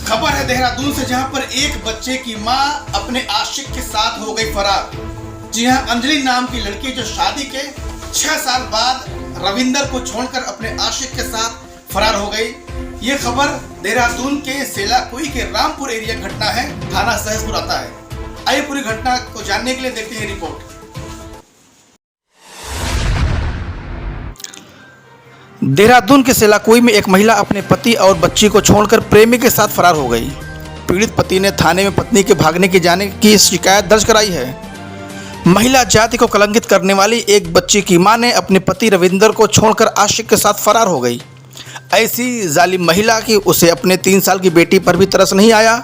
खबर है देहरादून से, जहां पर एक बच्चे की मां अपने आशिक के साथ हो गई फरार। जी हां, अंजलि नाम की लड़की जो शादी के 6 साल बाद रविंदर को छोड़कर अपने आशिक के साथ फरार हो गई। ये खबर देहरादून के सेलाकुई के रामपुर एरिया घटना है, थाना सहसपुर आता है। आइए पूरी घटना को जानने के लिए देखते हैं रिपोर्ट। देहरादून के सेलाकुई में एक महिला अपने पति और बच्ची को छोड़कर प्रेमी के साथ फरार हो गई। पीड़ित पति ने थाने में पत्नी के भागने के जाने की शिकायत दर्ज कराई है। महिला जाति को कलंकित करने वाली एक बच्ची की मां ने अपने पति रविंदर को छोड़कर आशिक के साथ फरार हो गई। ऐसी जालिम महिला की उसे अपने 3 साल की बेटी पर भी तरस नहीं आया।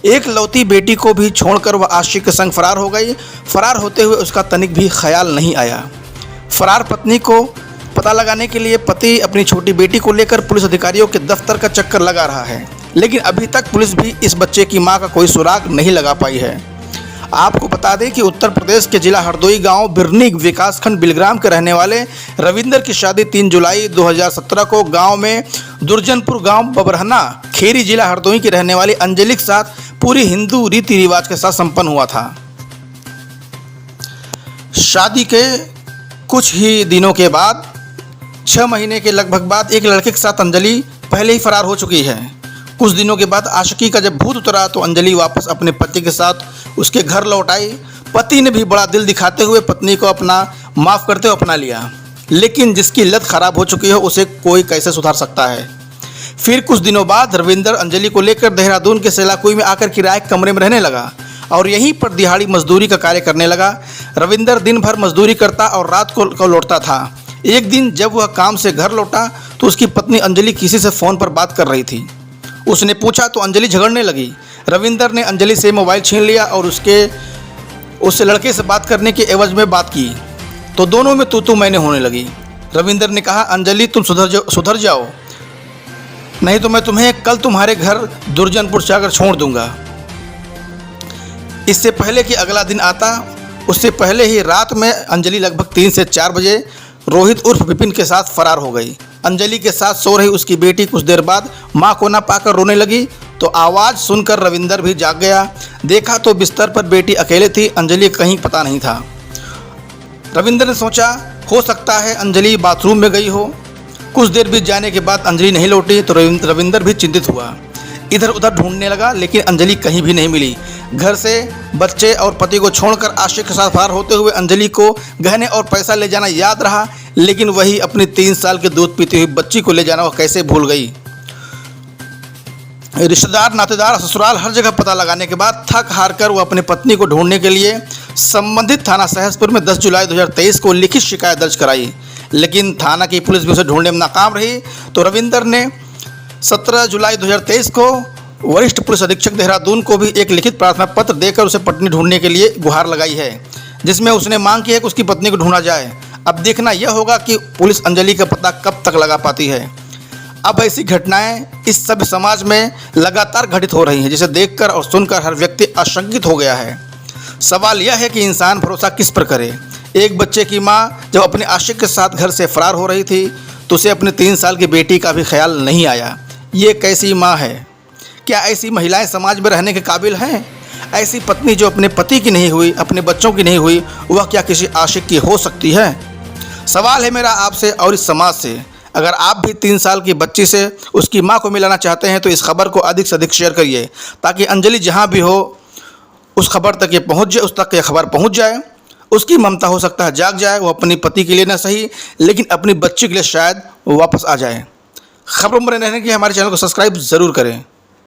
एक लौती बेटी को भी छोड़कर वह आशिक के संग फरार हो गई। फरार होते हुए उसका तनिक भी ख्याल नहीं आया। फरार पत्नी को पता लगाने के लिए पति अपनी छोटी बेटी को लेकर पुलिस अधिकारियों के दफ्तर का चक्कर लगा रहा है, लेकिन अभी तक पुलिस भी इस बच्चे की मां का कोई सुराग नहीं लगा पाई है। आपको बता दें कि उत्तर प्रदेश के जिला हरदोई गांव बिरनी विकासखंड बिलग्राम के रहने वाले रविंदर की शादी 3 जुलाई 2017 को गांव में दुर्जनपुर गांव बबरहना खेरी जिला हरदोई की रहने वाली अंजलि के साथ पूरी हिंदू रीति रिवाज के साथ संपन्न हुआ था। शादी के कुछ ही दिनों के बाद 6 महीने के लगभग बाद एक लड़के के साथ अंजलि पहले ही फरार हो चुकी है। कुछ दिनों के बाद आशिकी का जब भूत उतरा तो अंजलि वापस अपने पति के साथ उसके घर लौट आई। पति ने भी बड़ा दिल दिखाते हुए पत्नी को अपना माफ़ करते हुए अपना लिया, लेकिन जिसकी लत खराब हो चुकी है उसे कोई कैसे सुधार सकता है। फिर कुछ दिनों बाद रविंदर अंजलि को लेकर देहरादून के सेलाकुई में आकर किराए के कमरे में रहने लगा और यहीं पर दिहाड़ी मजदूरी का कार्य करने लगा। रविंदर दिन भर मजदूरी करता और रात को लौटता था। एक दिन जब वह काम से घर लौटा तो उसकी पत्नी अंजलि किसी से फ़ोन पर बात कर रही थी। उसने पूछा तो अंजलि झगड़ने लगी। रविंदर ने अंजलि से मोबाइल छीन लिया और उससे लड़के से बात करने के एवज में बात की तो दोनों में तू मैंने होने लगी। रविंदर ने कहा, अंजलि तुम सुधर जाओ, नहीं तो मैं तुम्हें कल तुम्हारे घर दुर्जनपुर जाकर छोड़ दूंगा। इससे पहले कि अगला दिन आता, उससे पहले ही रात में अंजलि लगभग 3 से 4 बजे रोहित उर्फ विपिन के साथ फरार हो गई। अंजलि के साथ सो रही उसकी बेटी कुछ देर बाद मां को न पाकर रोने लगी तो आवाज़ सुनकर रविंदर भी जाग गया। देखा तो बिस्तर पर बेटी अकेले थी, अंजलि कहीं पता नहीं था। रविंदर ने सोचा हो सकता है अंजलि बाथरूम में गई हो। कुछ देर बीत जाने के बाद अंजलि नहीं लौटी तो रविंदर भी चिंतित हुआ। इधर उधर ढूंढने लगा, लेकिन अंजलि कहीं भी नहीं मिली। घर से बच्चे और पति को छोड़कर आशिक के साथ फरार होते हुए अंजलि को गहने और पैसा ले जाना याद रहा, लेकिन वही अपनी 3 साल के दूध पीती हुई बच्ची को ले जाना वह कैसे भूल गई। रिश्तेदार, नातेदार, ससुराल हर जगह पता लगाने के बाद थक हार कर वह अपनी पत्नी को ढूंढने के लिए संबंधित थाना सहसपुर में 10 जुलाई 2023 को लिखित शिकायत दर्ज कराई, लेकिन थाना की पुलिस भी उसे ढूंढने में नाकाम रही। तो रविंदर ने 17 जुलाई 2023 को वरिष्ठ पुलिस अधीक्षक देहरादून को भी एक लिखित प्रार्थना पत्र देकर उसे पत्नी ढूंढने के लिए गुहार लगाई है, जिसमें उसने मांग की है कि उसकी पत्नी को ढूंढा जाए। अब देखना यह होगा कि पुलिस अंजलि का पता कब तक लगा पाती है। अब ऐसी घटनाएं इस सभ्य समाज में लगातार घटित हो रही हैं, जिसे देखकर और सुनकर हर व्यक्ति आशंकित हो गया है। सवाल यह है कि इंसान भरोसा किस पर करे। एक बच्चे की माँ जब अपने आशिक के साथ घर से फरार हो रही थी तो उसे अपने 3 साल की बेटी का भी ख्याल नहीं आया। ये कैसी माँ है? क्या ऐसी महिलाएं समाज में रहने के काबिल हैं? ऐसी पत्नी जो अपने पति की नहीं हुई, अपने बच्चों की नहीं हुई, वह क्या किसी आशिक की हो सकती है? सवाल है मेरा आपसे और इस समाज से। अगर आप भी 3 साल की बच्ची से उसकी मां को मिलाना चाहते हैं तो इस खबर को अधिक से अधिक शेयर करिए, ताकि अंजलि जहां भी हो उस खबर तक ये पहुँच जाए, उस तक ये खबर पहुँच जाए। उसकी ममता हो सकता है जाग जाए, वो अपनी पति के लिए ना सही लेकिन अपनी बच्ची के लिए शायद वापस आ जाए। खबरों में रहने के लिए हमारे चैनल को सब्सक्राइब ज़रूर करें।